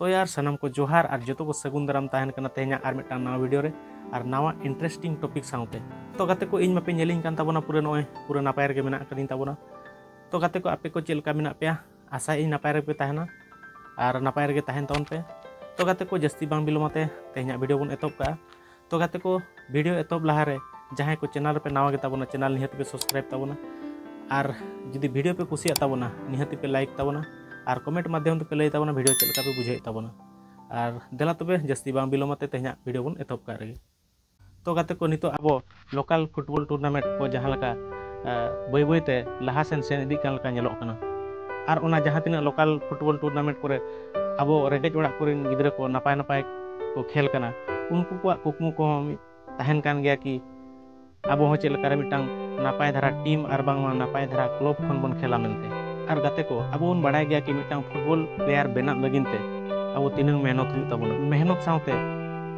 तो यार सनम को जोहार और जो को सगुन दाराम तहन कना तेहना और मिट्टांग नवा वीडियो रे और नवा इंटरेस्टिंग टॉपिक साउते तो गाते को इन मापे नेलिंग कान ताबोना पूरा नोय पूरा नापाय रे मेना कदिन ताबोना तो गाते को आपे को चेलका मेना पे आशा इन नापाय रे पे तहना और नापाय रे तहन ताउन पे तो गाते को जस्ती बांग बिलोमाते तेहना वीडियो बन एतोब का तो गाते को वीडियो एतोब लहा रे जहां को चैनल पे नवा गे ताबोना चैनल निहत पे सब्सक्राइब ताबोना और जुदी वीडियो पे कुसिया ताबोना निहत पे लाइक ताबोना और कमेंट माध्यम ते पे लay ताबोना वीडियो चलका पे बुझे ताबोना और देला तबे जस्ती बांग बिलोमाते तेहना वीडियो बन एतोब का रे तो गाते को नितो अब लोकल फुटबॉल टूर्नामेंट को जहां लका बई बईते लहा सेन इदी कान लका नेलोक कना और ओना जहां तिना लोकल फुटबॉल टूर्नामेंट करे अब रेगेज ओड़ा कोरिन गिद्रा को नापाय नापाय को खेल कना उनको को कुकमु को तहन कान गया कि अब हो चेलका रे मिटांग नापाय धारा टीम और बांगमा नापाय धारा क्लब खन बन खेला मेनते और गाते को अब उन बड़ाय गया कि मिटांग फुटबॉल प्लेयर बेना लगिनते अब तीनंग मेहनत हुई ताबोना मेहनत साउते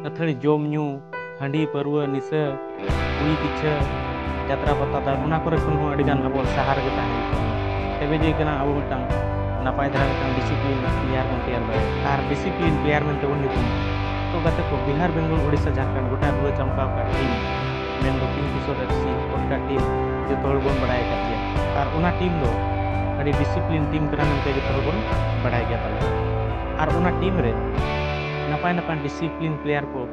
अथड़ी जोम न्यू हांडी परवा निसा कुई पिछा यात्रा पता दा उना करे खन हो अडिगान अब सहार गे ताहे तबे जे कना अब मिटांग नापाय धारा मिटांग डिसिप्लिन प्लेयर बन तैयार दाड़े और डिसिप्लिन प्लेयर मेनते बन नितुम तो गाते को बिहार बेंगल ओडिशा झारखंड गोटा रुआ चमकाव का टीम मेन दो किंगफिशर एफसी कोनका टीम जो तोड़ बन बड़ाय कातिया और उना टीम दो अड़ी डिसिप्लिन टीम करा मेनते जो तोड़ बन बड़ाय गया ताले और उना टीम रे नापाय नापाय डिसिप्लिन प्लेयर को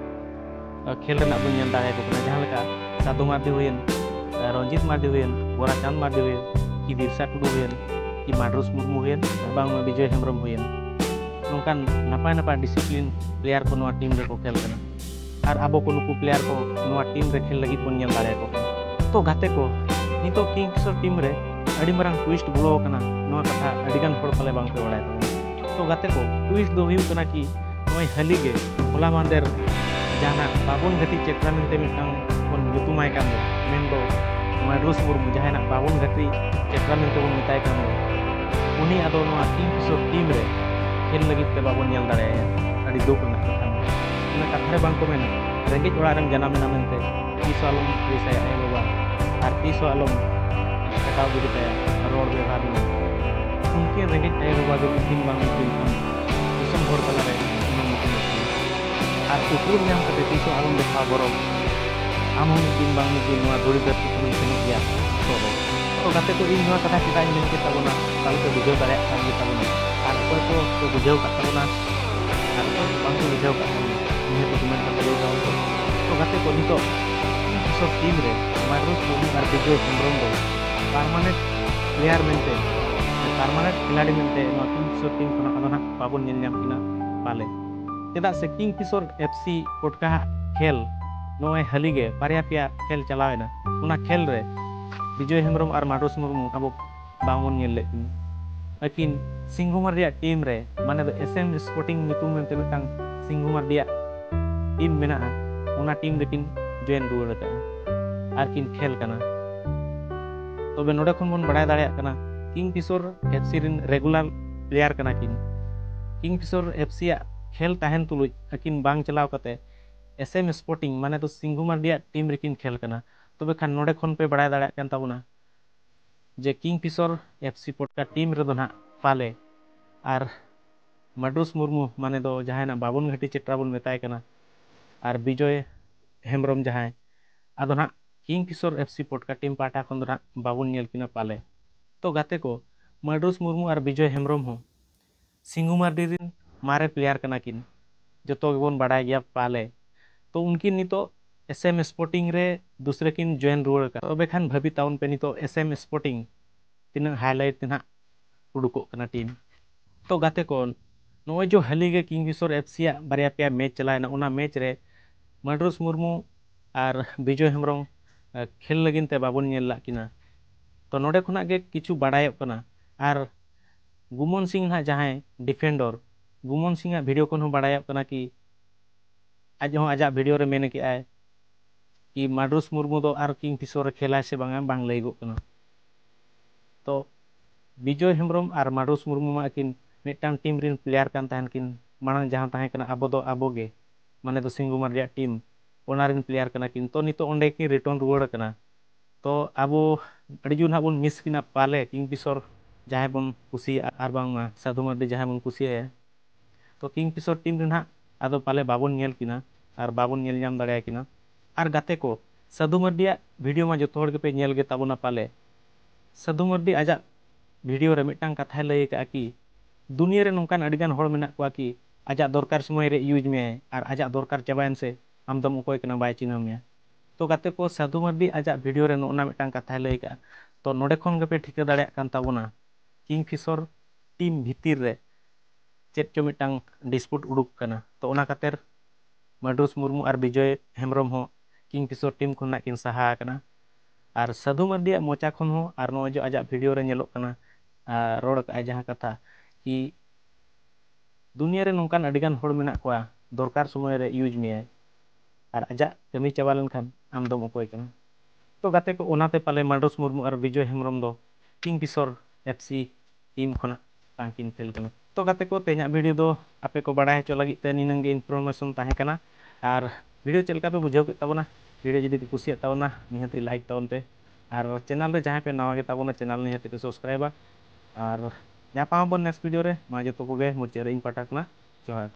खेल रना बन ñan दाड़े को जहां लका साधु मार्डी हुयन रंजित मार्डी हुयन बोरा चांद मार्डी हुयन कि बिरसा टुडू हुयन कि माड्रुस मुर्मू हुयन बांग विजय हेम्ब्रम हुयन नोंकान नापाय नापाय डिसिप्लिन प्लेयर को नोआ टीम रे को खेल कना और अब को नुकु प्लेयर को नोआ टीम रे खेल लगी बन ñan दाड़े को तो गाते को नितो किंगफिशर टीम रे अड़ी मारंग ट्विस्ट बोलो कना नोआ कथा अड़ीगान होड़ पले बांग पे बड़ाय तो गाते को ट्विस्ट दो हुई कना कि नोय हली गे होला मांदेर जाना बाबुन घटी चेट्रा मेनते मिटांग बन युतुमाय कान दो मेन दो माड्रुस मुर्मू जहाना बाबुन घटी चेट्रा मेनते बन मिताय कान दो उनी आदो नोआ किंगफिशर टीम रे खेल लगी ते बाबुन ñal दाड़े अड़ी दुख ना कथा उना कथा रे बांग को मेन रेंगेज ओड़ा रेम जाना मेना मेनते तीसो आलम रिसाय आय बाबा और तीसो आलम कटाव गिरी ताया रोड व्यवहार में उनके रेंगेज आय बाबा दो दिन बांग दिन दिसम भर तला रे और उपुर नाम कते तीसो आलम देखा बरो आम हम दिन बांग दिन नोआ धोड़ी धरती को सेनो गया तो गाते को इन नोआ कथा चिता मेन के ताबोना ताल को बुझाव दाड़े कान गे ताबोना और कोई को बुझाव का ताबोना और कोई बांग को बुझाव का निहे तो कमेंट करते ले जाओ तो गाते को नितो सब टीम रे माड्रुस मुर्मू और विजय हेम्ब्रम दो परमानेंट प्लेयर मेनते परमानेंट खिलाड़ी मेनते नोआ किंगफिशर टीम खना आदो ना बाबुन ñel ñam किना पाले चेदा से किंगफिशर एफसी कोटका खेल नोय हलीगे बारिया पिया खेल चलावेना उना खेल रे विजय हेम्ब्रम और माड्रुस मुर्मू अब बांगन ñel लेकिन अकिन सिंघुमार रिया टीम रे माने दो एसएम स्पोर्टिंग मितुम मेनते मिटांग सिंघुमार रिया टीम मेना उना टीम लेकिन जॉइन रुवाड़ का और किन खेल कना तबे नोडे खन बन बड़ाय दाड़े कना किंगफिशर एफसी रिन रेगुलर प्लेयर कना किंगफिशर एफसी या खेल तहन तुलुज अकिन बांग चलाव कते एसएम स्पोर्टिंग माने तो सिंघुमार रिया टीम रेकिन खेल कना तबे खान नोडे खन पे बड़ाय दाड़े कान ताबोना जे किंगफिशर एफसी पोटका टीम रे दो ना पाले और माड्रुस मुर्मू माने दो जहाना बाबुन घटी चेट्रा बन मेताय कना और विजय हेम्ब्रम जहां आदो ना किंगफिशर एफसी पोटका टीम पाटा खन दो ना बाबुन ñel किना पाले तो गाते को माड्रुस मुर्मू और विजय हेम्ब्रम हो सिंघुमार रिन मारे प्लेयर कना किन जो तो बन बड़ाय गया पाले तो उनकिन नितो एसएम स्पोर्टिंग रे दूसरे किन जॉइन रुवाड़ का तबे खान भाबी टाउन पे नितो एसएम स्पोर्टिंग तीन हाईलाइट तिना उडुको कना टीम तो गाते को नोय जो हली गे किंगफिशर एफसी या बारिया पे मैच चलायना उना मैच रे माड्रुस मुर्मू और विजय हेम्ब्रम खेल लगिन ते बाबुन ñel ला किना तो नोडे खुना गे किछु बड़ाय कना और गुमन सिंह ना जहां डिफेंडर गुमन सिंह वीडियो को बड़ाय कना कि आज हो आजा वीडियो रे मेन के आय कि माड्रुस मुर्मू दो और किंगफिशर खेला से बांगा बांग लईगो कना तो विजय हेम्ब्रम और माड्रुस मुर्मू मा किन मिटांग टीम रिन प्लेयर कान तहन किन मांग जहां तहन कना अब दो अबोगे माने तो सिंघुमार रिया टीम ओना रिन प्लेयर कना किन तो नितो ओंडे किन रिटर्न रुवाड़ कना तो अब अड़ी जुन हाबुन मिस किना पाले किंगफिशर जहां बन कुसी और बांग साधु मार्डी जहां बन कुसी तो किंगफिशर टीम रे नाग आदो पाले बाबन नेल किना और बाबन नेल नाम दाड़े किना और गाते को साधु मार्डिया वीडियो मा जो पे नेल गे ताबोना पाले साधु मार्डी आजा वीडियो रे मिटांग कथा लई का कि दुनिया रे नोंकान अडिगान होड़ मेना को कि आजा दरकार समय रे यूज में और आजा दरकार चाबायन से आम दम उकोय कना बाय चिना में तो गाते को साधु मार्डी आजा वीडियो रे नोना मिटांग कथा लई का तो नोडे खन गपे ठिका दाड़े कान ताबोना किंगफिशर टीम भितिर रे चेत चो मिटांग डिस्प्यूट उडुक कना तो ओना खातिर मडूस मुर्मू और विजय हेम्ब्रम हो किंगफिशर टीम खन किन सहा कना और साधु मार्डिया मोचा खन हो और नो जो आजा वीडियो रे नेलोक कना रोड का जहां कथा कि दुनिया रे नोंकान अडिगान होड़ मेना कोआ दरकार समय रे यूज में और आजा कमी चाबा लेनखान आम दम उकोय कना तो गाते को ओनाते पाले मडूस मुर्मू और विजय हेम्ब्रम दो किंगफिशर एफसी टीम खना तांकिन खेल कना तो गाते को तेना वीडियो दो आपे को बड़ा हचो लगी ते निनंगे इनफॉरमेशन ताहे कना और वीडियो चलका पे बुझाव के ताबोना वीडियो जदी पे कुसिया ताबोना निहाती लाइक ताबोन पे और चैनल रे जहां पे नवा गे ताबोना चैनल निहाती पे सब्सक्राइबा और ᱧᱟᱯᱟᱢ ᱟᱵᱚᱱ नेक्स्ट वीडियो रे मा जतो को गे मुचे रे इन पाटा कना जोहार।